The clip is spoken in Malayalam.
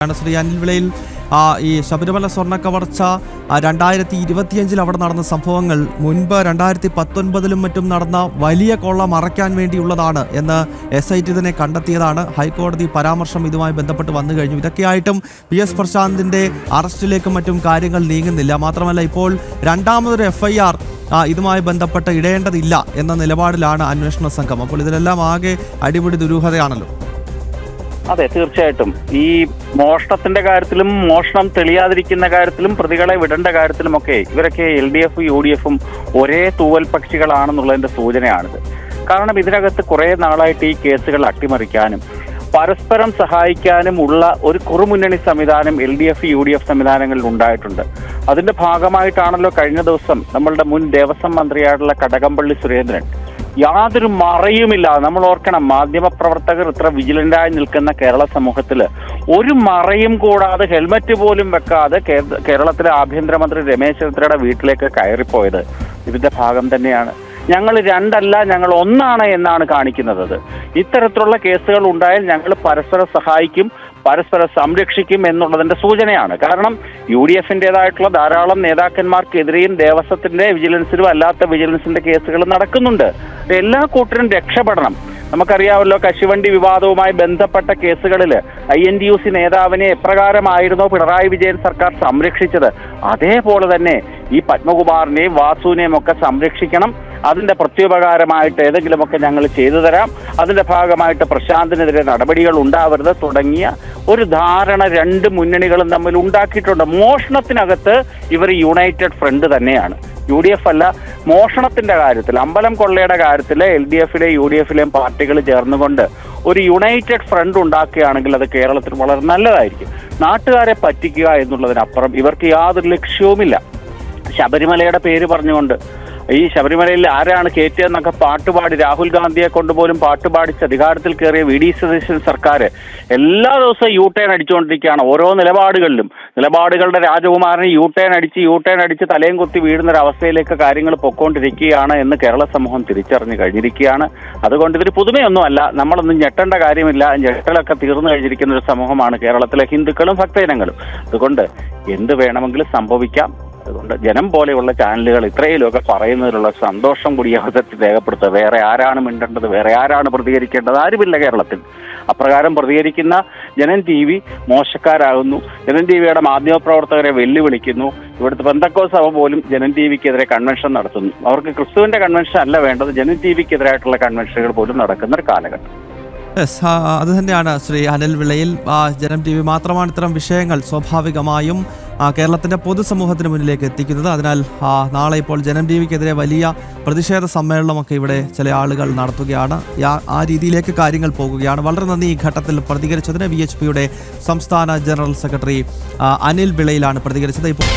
ശ്രീ അനിൽ വിളയിൽ ഈ ശബരിമല സ്വർണ്ണ കവർച്ച 2025 അവിടെ നടന്ന സംഭവങ്ങൾ മുൻപ് 2019 മറ്റും നടന്ന വലിയ കൊള്ള മറയ്ക്കാൻ വേണ്ടിയുള്ളതാണ് എന്ന് SIT തന്നെ കണ്ടെത്തിയതാണ്. ഹൈക്കോടതി പരാമർശം ഇതുമായി ബന്ധപ്പെട്ട് വന്നു കഴിഞ്ഞു. ഇതൊക്കെയായിട്ടും PS പ്രശാന്തിന്റെ അറസ്റ്റിലേക്കും മറ്റും കാര്യങ്ങൾ നീങ്ങുന്നില്ല. മാത്രമല്ല ഇപ്പോൾ രണ്ടാമതൊരു FIR ഇതുമായി ബന്ധപ്പെട്ട് ഇടേണ്ടതില്ല എന്ന നിലപാടിലാണ് അന്വേഷണ സംഘം. അപ്പോൾ ഇതിലെല്ലാം ആകെ അടിപിടി ദുരൂഹതയാണല്ലോ. അതെ, തീർച്ചയായിട്ടും ഈ മോഷണത്തിന്റെ കാര്യത്തിലും മോഷണം തെളിയാതിരിക്കുന്ന കാര്യത്തിലും പ്രതികളെ വിടേണ്ട കാര്യത്തിലുമൊക്കെ ഇവരൊക്കെ LDF UDF ഒരേ തൂവൽ പക്ഷികളാണെന്നുള്ളതിന്റെ സൂചനയാണിത്. കാരണം ഇതിനകത്ത് കുറെ നാളായിട്ട് ഈ കേസുകൾ അട്ടിമറിക്കാനും പരസ്പരം സഹായിക്കാനും ഉള്ള ഒരു കുറുമുന്നണി സംവിധാനം LDF UDF സംവിധാനങ്ങളിൽ ഉണ്ടായിട്ടുണ്ട്. അതിന്റെ ഭാഗമായിട്ടാണല്ലോ കഴിഞ്ഞ ദിവസം നമ്മളുടെ മുൻ ദേവസ്വം മന്ത്രിയായിട്ടുള്ള കടകംപള്ളി സുരേന്ദ്രൻ യാതൊരു മറയുമില്ല. നമ്മൾ ഓർക്കണം, മാധ്യമപ്രവർത്തകർ ഇത്ര വിജിലന്റായി നിൽക്കുന്ന കേരള സമൂഹത്തിൽ ഒരു മറയും കൂടാതെ ഹെൽമറ്റ് പോലും വെക്കാതെ കേരളത്തിലെ ആഭ്യന്തരമന്ത്രി രമേശ് ചെന്നിത്തലയുടെ വീട്ടിലേക്ക് കയറിപ്പോയത് ഇതിന്റെ ഭാഗം തന്നെയാണ്. ഞങ്ങൾ രണ്ടല്ല, ഞങ്ങൾ ഒന്നാണ് എന്നാണ് കാണിക്കുന്നത്. ഇത്തരത്തിലുള്ള കേസുകൾ ഉണ്ടായാൽ ഞങ്ങൾ പരസ്പരം സഹായിക്കും, പരസ്പരം സംരക്ഷിക്കും എന്നുള്ളതിന്റെ സൂചനയാണ്. കാരണം UDFന്റേതായിട്ടുള്ള ധാരാളം നേതാക്കന്മാർക്കെതിരെയും ദേവസ്വത്തിന്റെ വിജിലൻസിലും അല്ലാത്ത വിജിലൻസിന്റെ കേസുകൾ നടക്കുന്നുണ്ട്. എല്ലാ കൂട്ടരും രക്ഷപ്പെടണം. നമുക്കറിയാമല്ലോ, കശുവണ്ടി വിവാദവുമായി ബന്ധപ്പെട്ട കേസുകളിൽ INTUC നേതാവിനെ എപ്രകാരമായിരുന്നോ പിണറായി വിജയൻ സർക്കാർ സംരക്ഷിച്ചത്, അതേപോലെ തന്നെ ഈ പത്മകുമാറിനെയും വാസുവിനെയും ഒക്കെ സംരക്ഷിക്കണം. അതിന്റെ പ്രത്യുപകാരമായിട്ട് ഏതെങ്കിലുമൊക്കെ ഞങ്ങൾ ചെയ്തു തരാം, അതിന്റെ ഭാഗമായിട്ട് പ്രശാന്തിനെതിരെ നടപടികൾ ഉണ്ടാവരുത് തുടങ്ങിയ ഒരു ധാരണ രണ്ട് മുന്നണികളും തമ്മിൽ ഉണ്ടാക്കിയിട്ടുണ്ട്. മോഷണത്തിനകത്ത് ഇവർ യുണൈറ്റഡ് ഫ്രണ്ട് തന്നെയാണ്, UDF അല്ല. മോഷണത്തിന്റെ കാര്യത്തിൽ, അമ്പലം കൊള്ളയുടെ കാര്യത്തിൽ LDFിലെയും UDFിലെയും പാർട്ടികൾ ചേർന്നുകൊണ്ട് ഒരു യുണൈറ്റഡ് ഫ്രണ്ട് ഉണ്ടാക്കുകയാണെങ്കിൽ അത് കേരളത്തിൽ വളരെ നല്ലതായിരിക്കും. നാട്ടുകാരെ പറ്റിക്കുക എന്നുള്ളതിനപ്പുറം ഇവർക്ക് യാതൊരു ലക്ഷ്യവുമില്ല. ശബരിമലയുടെ പേര് പറഞ്ഞുകൊണ്ട് ഈ ശബരിമലയിൽ ആരാണ് കയറ്റിയെന്നൊക്കെ പാട്ടുപാടി രാഹുൽ ഗാന്ധിയെ കൊണ്ടുപോലും പാട്ടുപാടിച്ച് അധികാരത്തിൽ കയറിയ VD സതീശൻ സർക്കാർ എല്ലാ ദിവസവും U-ടേൺ അടിച്ചുകൊണ്ടിരിക്കുകയാണ്. ഓരോ നിലപാടുകളുടെ രാജകുമാരന് U-ടേൺ അടിച്ച് തലയും കുത്തി വീഴുന്നൊരവസ്ഥയിലേക്ക് കാര്യങ്ങൾ പൊക്കോണ്ടിരിക്കുകയാണ് എന്ന് കേരള സമൂഹം തിരിച്ചറിഞ്ഞു കഴിഞ്ഞിരിക്കുകയാണ്. അതുകൊണ്ട് ഇതൊരു പുതുമയൊന്നുമല്ല, നമ്മളൊന്നും ഞെട്ടേണ്ട കാര്യമില്ല. ഞെട്ടലൊക്കെ തീർന്നു കഴിഞ്ഞിരിക്കുന്ന ഒരു സമൂഹമാണ് കേരളത്തിലെ ഹിന്ദുക്കളും ഭക്തജനങ്ങളും. അതുകൊണ്ട് എന്ത് വേണമെങ്കിലും സംഭവിക്കാം. അതുകൊണ്ട് ജനം പോലെയുള്ള ചാനലുകൾ ഇത്രയിലൊക്കെ പറയുന്നതിലുള്ള സന്തോഷം കൂടി അവസരത്തിൽ രേഖപ്പെടുത്തുക. വേറെ ആരാണ് മിണ്ടേണ്ടത്, വേറെ ആരാണ് പ്രതികരിക്കേണ്ടത്? ആരുമില്ല കേരളത്തിൽ. അപ്രകാരം പ്രതികരിക്കുന്ന ജനം TV മോശക്കാരാകുന്നു. ജനം TVയുടെ മാധ്യമപ്രവർത്തകരെ വെല്ലുവിളിക്കുന്നു. ഇവിടുത്തെ പെന്തക്കോസ്ത് സഭ പോലും ജനം TVക്കെതിരെ കൺവെൻഷൻ നടത്തുന്നു. അവർക്ക് ക്രിസ്തുവിന്റെ കൺവെൻഷൻ അല്ല വേണ്ടത്, ജനം TVക്കെതിരായിട്ടുള്ള കൺവെൻഷനുകൾ പോലും നടക്കുന്ന ഒരു കാലഘട്ടം. അത് തന്നെയാണ് ശ്രീ അനിൽ വിളയിൽ. ജനം TV മാത്രമാണ് ഇത്തരം വിഷയങ്ങൾ സ്വാഭാവികമായും കേരളത്തിൻ്റെ പൊതുസമൂഹത്തിന് മുന്നിലേക്ക് എത്തിക്കുന്നത്. അതിനാൽ നാളെ ഇപ്പോൾ ജനം TVക്കെതിരെ വലിയ പ്രതിഷേധ സമ്മേളനമൊക്കെ ഇവിടെ ചില ആളുകൾ നടത്തുകയാണ്. ആ രീതിയിലേക്ക് കാര്യങ്ങൾ പോകുകയാണ്. വളരെ നന്ദി ഈ ഘട്ടത്തിൽ പ്രതികരിച്ചതിന്. VHPയുടെ സംസ്ഥാന ജനറൽ സെക്രട്ടറി അനിൽ വിളയിലാണ് പ്രതികരിച്ചത്. ഇപ്പോൾ